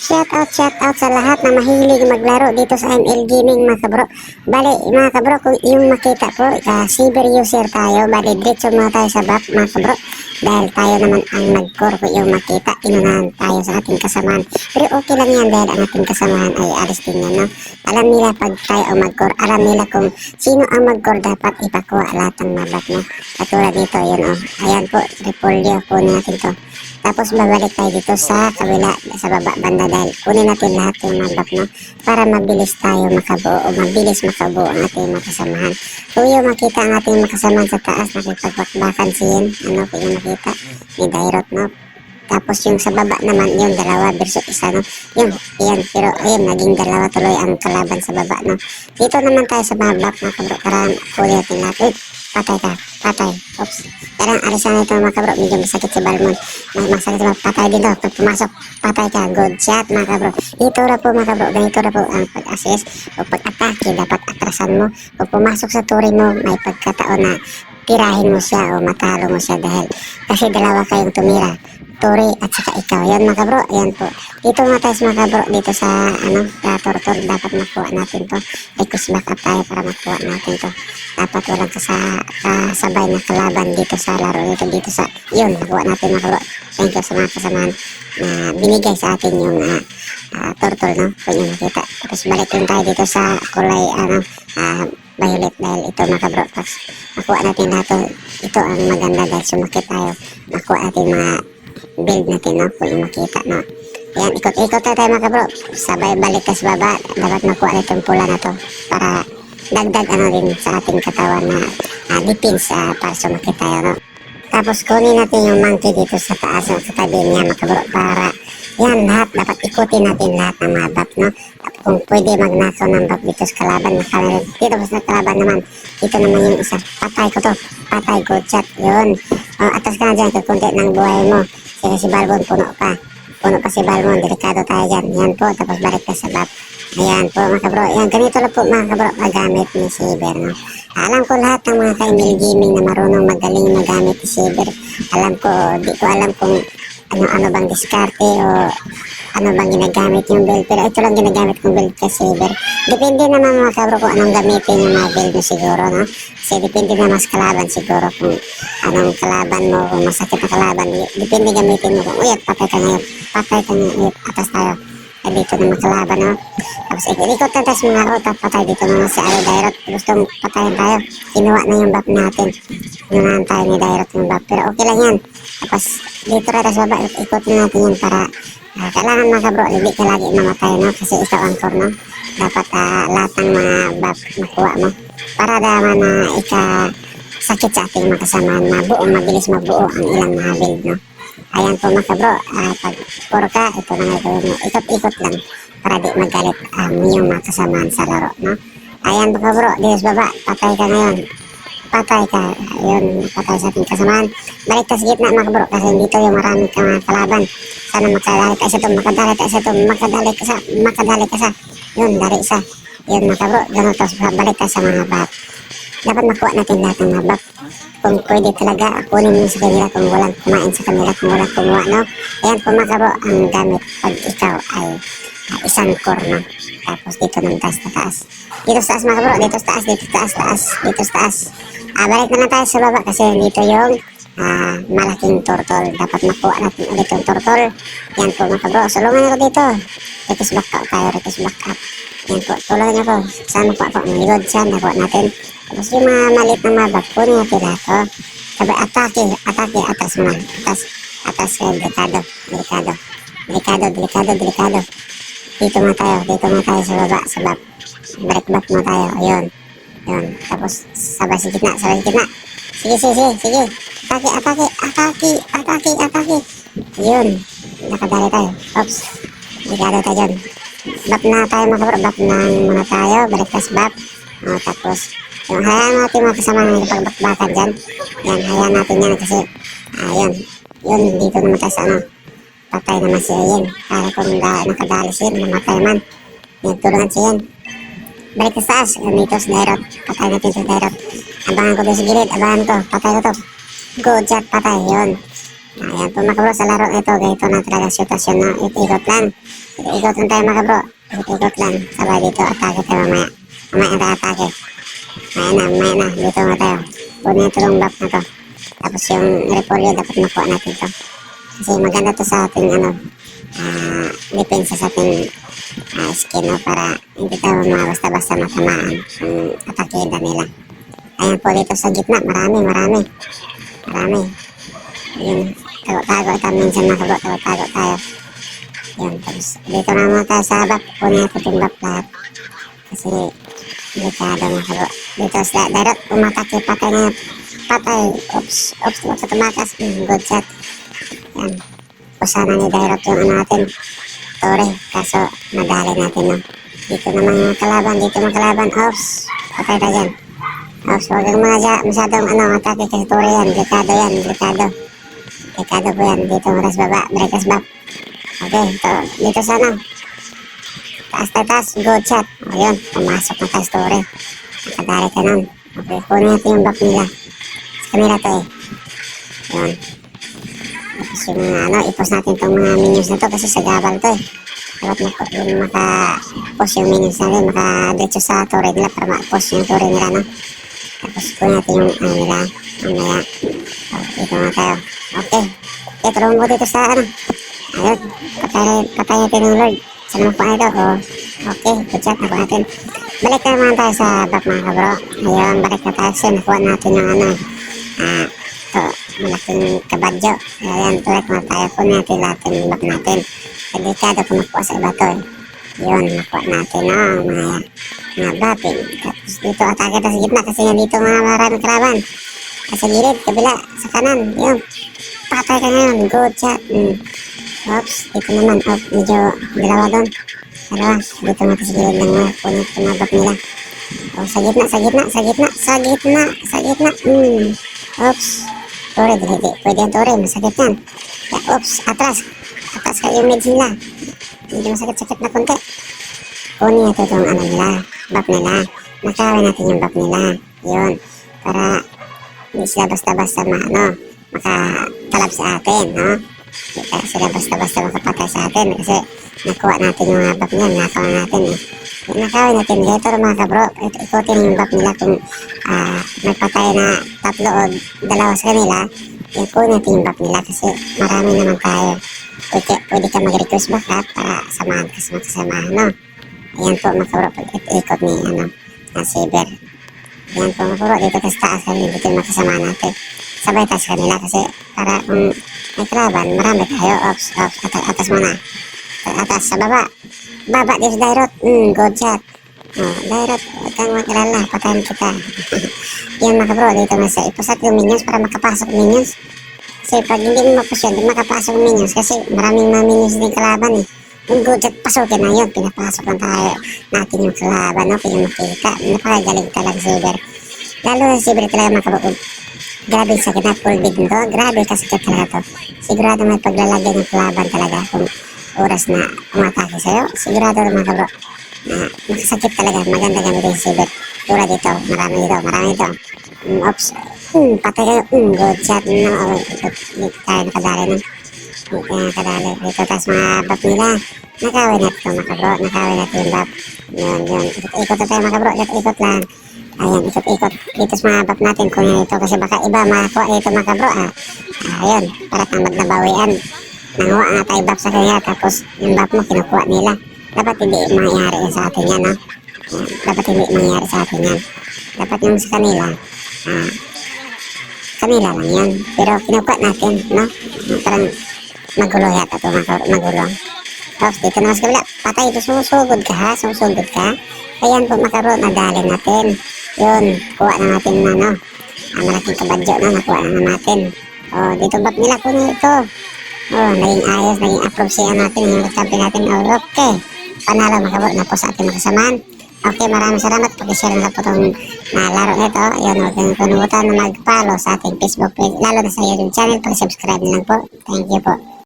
Shout out sa lahat na mahilig maglaro dito sa ML Gaming mga kabro. Bali mga kabro, kung yung makita po, cyber user tayo, bali diretso muna tayo sa back mga kabro. Dahil tayo naman ang nag-core, kung yung makita, inunahan tayo sa ating kasamahan. Pero okay lang yan dahil ang ating kasamahan ay alis din yan, no? Alam nila pag tayo ang mag-core, alam nila kung sino ang mag-core dapat ipakuha lahat ng mabak, no? Katulad dito, yun oh. Ayan po, repolyo po natin to. Tapos babalik tayo dito sa kabila, sa baba banda dahil kunin natin lahat yung mabak, no? Para mabilis tayo makabuo o mabilis makabuo ang ating makasamahan. Kung yung makita ang ating makasamahan sa taas, nakipagbakbakan siya, ano, kung yung makita, may dairot, no? Tapos yung sa baba naman, yung dalawa versus isa, no? Yan, pero ayun, naging dalawa tuloy ang kalaban sa baba, no? Dito naman tayo sa mabak, mga kabro, para kunin natin lahat. Uy, patay ka, patay. Oops. Parang alisan ito mga kabro, medyo masakit si Balmon. Masakit si Balmon, patay din daw. Pag pumasok, patay ka. Good shot mga kabro. Ito na po mga kabro, ganito na po ang pag-assist o pag-atake. Dapat atrasan mo. Kung pumasok sa turi mo, may pagkataon na tirahin mo siya o matalo mo siya dahil kasi dalawa kayong tumira. Turi at saka ikaw. Yan mga kabro, ayan po. Dito nga tayo mga kabro, dito sa tortor, dapat makuha natin to. Request back up tayo para makuha natin to. Dapat walang kasabay na kalaban dito sa laro dito sa, yun, nakuha natin mga kabro. Thank you sa mga kasamahan na binigay sa atin yung turtle, no? Kung yung makita. Tapos balik rin tayo dito sa kulay, violet dahil ito mga kabro. Tapos makuha natin lahat to. Ito ang maganda dahil sumakit tayo. Makuha natin mga build natin, no? Kung yung makita, no? Ayan, ikot tayo mga kabro. Sabay balik ka sa baba. Dapat makuha natin yung pula na to para dagdag rin sa ating katawan na defense para sumakit tayo, no? Tapos kunin natin yung monkey dito sa taas o sa tabi niya mga kabro para yan lahat, dapat ikutin natin lahat ng mga buff, no? Kung pwede magnakaw ng buff dito sa kalaban na kalaban. Dito sa kalaban naman, dito naman yung isa. Patay ko to. Patay, good shot. Yun. Atas ka na dyan, kukunti ng buhay mo. Sige si Balbon, puno pa. Puno pa si Balbon, delikado tayo dyan. Yan po, tapos balik ka sa buff. Ayan po mga kabro. Ayan, ganito lang po mga kabro paggamit ni Saber, no? Alam ko lahat ng mga ka-ML Gaming na marunong magaling magamit ni Saber. Alam ko, di ko alam kung ano bang diskarte o ano bang ginagamit yung build. Pero ito lang ginagamit kong build kay Saber. Depende naman mga kabro kung anong gamitin yung mga build mo siguro, no? Kasi depende na mas kalaban siguro kung anong kalaban mo, kung masakit na kalaban. Depende gamitin mo kung, uyat, patay ka ngayon. Patay ka ngayon, atas tayo. Dito na makalaban, no? Tapos ikot na tayo mga rota, patay dito naman si Dairot. Gustong patayin tayo. Kinuha na yung buff natin. Kinuhaan tayo ni Dairot yung buff. Pero okay lang yan. Tapos dito na tayo sa baba, ikot na natin yan para kailangan mga kabro, hindi ka lagi mamatay, no? Kasi ikaw ang core, no? Dapat lahat ng mga buff makuha mo. Para naman na sakit sa ating makasamahan, mabilis mabuo ang ilang mga build, no? Ayan po mga kabro, pag puro ka, ito na nga gawin mo. Ikot-ikot lang para di magalit yung mga kasamahan sa laro, no? Ayan mga kabro, dito sa baba, patay ka ngayon. Patay ka, yun, patay sa ating kasamahan. Balik ka sa gitna mga kabro, kasi dito yung maraming kalaban. Sana makadali ka sa ito, makadali ka sa, yun, dari isa. Yun mga kabro, ganun tapos balik ka sa mga bat. Dapat makuha natin lahat ng mga bat. Kung pwede talaga, kunin mo sa kanila kung walang kumain sa kanila, kung walang kumuha, no? Ayan po mga kabro, ang gamit pag ikaw ay isang core, no? Tapos dito ng taas na taas. Dito sa taas mga kabro, dito sa taas, dito sa taas, dito sa taas. Balik na lang tayo sa baba kasi dito yung malaking turtle. Dapat makuha natin ulit yung turtle. Yan po mga kabro, sulungan ako dito. Request back up tayo, request back up. Yan po, tulungan niyo po. Saan mo po ako? Maligod siya, nakuha natin. Tapos yung mga maliit na mga bag, kunin natin lahat, oh. Sabi, atake, atas mo na. Atas kayo, delikado. Dito nga tayo sa baba, sa bab. Break back mo tayo, ayun. Yun, tapos sabay sa gitna. Sige. Atake. Yun, nakadali tayo. Oops, delikado tayo dyan. Bap na tayo mga kabro, bap na muna tayo, balik tas bap. Tapos, yung hayaan natin mga kasama na pagbakbakan dyan. Yan, hayaan natin yan kasi, yun, dito naman tayo sa patay naman si Ian. Kaya kung nakadali siya, namatay man. Yan, tulungan siya yan. Balik sa taas, dito sa Dairot. Patay natin sa Dairot. Abangan ko doon sa gilid, patay ko to. Good shot, patay, yun. Ayan po mga kabro, sa laro ito, ganito na talaga sitwasyon na ikot lang. Ikot lang tayo mga kabro. Ikot lang. Sabay dito, atake tayo mamaya. Mamaya tayo atake. Mamaya na. Dito nga tayo. Punin ito yung buff na to. Tapos yung repolyo, dapat makuha natin to. Kasi maganda to sa ating depensa sa ating skin, no? Para hindi tayo basta-basta matamaan yung atakeda nila. Ayan po dito sa gitna, marami. Yun, tago-tago tayo minsan mga kabro, tago-tago tayo. Yun, tapos dito na muna tayo sa bak, punin natin yung bak lahat. Kasi delikado mga kabro. Dito sa direct, umatake, patay ngayon. Patay, oops, tumakas, good shot. Yan, pusana ni direct yung ano natin, Tore, kaso nadali natin, no. Dito naman yung kalaban, oops, patay na dyan. Oops, huwag kang masyadong atake kasi Tore yan, delikado. Delikado po yan, dito ras baba, breakers back. Okay, dito sana. Taas, good shot. Ayun, pumasok na tayo Tore. Nakadali ka nun. Okay, kunin natin yung back nila. Sa kanila to eh. Ayun. Tapos yung ipos natin itong mga minions na to kasi sa gabal to eh. Dapat maka-push yung minions natin, maka-diretso sa turret nila para ma-push yung turret nila, no? Tapos kunin natin yung nila, mamaya. Dito nga tayo. Okay, tulungan mo dito sa ayun, patay natin yung Lord. Saan naman po ito? Okay, good shot, nakuha natin. Balik naman tayo sa back mga kabro. Ayun, balik na tayo kasi nakuha natin yung ito, malaking kabadyo. Ayan, tulad mga tayo. Kunin natin lahat yung back natin. Delikado kung makuha sa iba to eh. Yun, nakuha natin mga bapping. Tapos dito atake tayo sa gitna kasi nga dito mga maraming kalaban. Sa gilid, kabila, sa kanan. Yun, patay ka ngayon. Good shot. Oops, dito naman. Medyo dalawa doon. Dito natin sa gilid lang. Kunin ito mga back nila. Sa gitna. Oops. Tore, hindi. Pwede yan, Tore. Masakit yan. Oops, atras ka yung meds nila. Medyo masakit na konti. Kunin natin itong nila, buff nila. Nakawin natin yung buff nila. Yun. Para hindi sila basta-basta makatalab sa atin, no? Hindi sila basta-basta makapatay sa atin kasi nakuha natin yung buff nila. Nakawin natin eh. Nakawin natin dito mga kabro. Ikutin yung buff nila kung may patay na 3 o 2 sa kanila. Ikutin natin yung buff nila kasi marami naman tayo. Pwede ka mag-request back para samahan ka sa makasamahan, no? Ayan po mga kabro, pag-ikot ni Saber. Ayan po mga kabro, dito sa taas kami, dito yung makasamahan natin. Sabay taas kanila kasi para kung may kalaban, marami tayo. Ops, atas muna. Atas, sa baba dito Dairot. Good shot. Dairot, huwag kang makalala, patayin kita. Yan mga kabro, dito nga sa ipusat yung minions para makapasok minions. Kasi pag hindi mo mapusyon, hindi makapasok minions kasi maraming mga minions din kalaban eh. Yung good shot, pasukin na yun. Pinapasok lang tayo natin yung kalaban, no? Kaya makita. Napakagaling talaga Saber. Lalo na Saber talaga mga kabro. Grabe yung sakit na full bid nito. Grabe kasakit talaga to. Sigurado may paglalagyan ng kalaban talaga kung oras na umatake sa'yo. Sigurado mga kabro na makasakit talaga. Maganda gamit yung Saber. Tura dito. Marami dito. Oops. Patay kayo. Good shot. Dito tayo nakadali na. Dito taas mga buff nila. Nakawin natin mga kabro. Nakawin natin yung buff. Yun. Ikot na tayo mga kabro. Ikot lang. Ayan, ikot. Dito sa mga buff natin. Kunin ito kasi baka iba makakuha ito mga kabro. Ayun. Para kang magnabawian. Nanguha nga tayo buff sa kanya. Tapos yung buff mo kinukuha nila. Dapat hindi mangyari sa atin yan, no? Dapat hindi mangyari sa atin yan. Dapat yung sa kanila. Kanila lang yan. Pero kinukuha natin, no? Parang magulo yata ito, magulo. Tapos dito naman sa kabila, patay ito, susugod ka. Ayan po makaro, nadali natin. Yun, kuha na natin na, malaking kabadyo na, nakuha na natin. Dito ba't nila kunin ito? Naging ayos, naging approve siya natin, yung champion natin. Okay, panalo makaro, na po sa ating makasamahan. Okay, maraming salamat. Pag-share na po itong laro nito. Yun, huwag kang kalimutan na mag-follow sa ating Facebook page, lalo na sa YouTube channel. Pag-subscribe na lang po. Thank you po.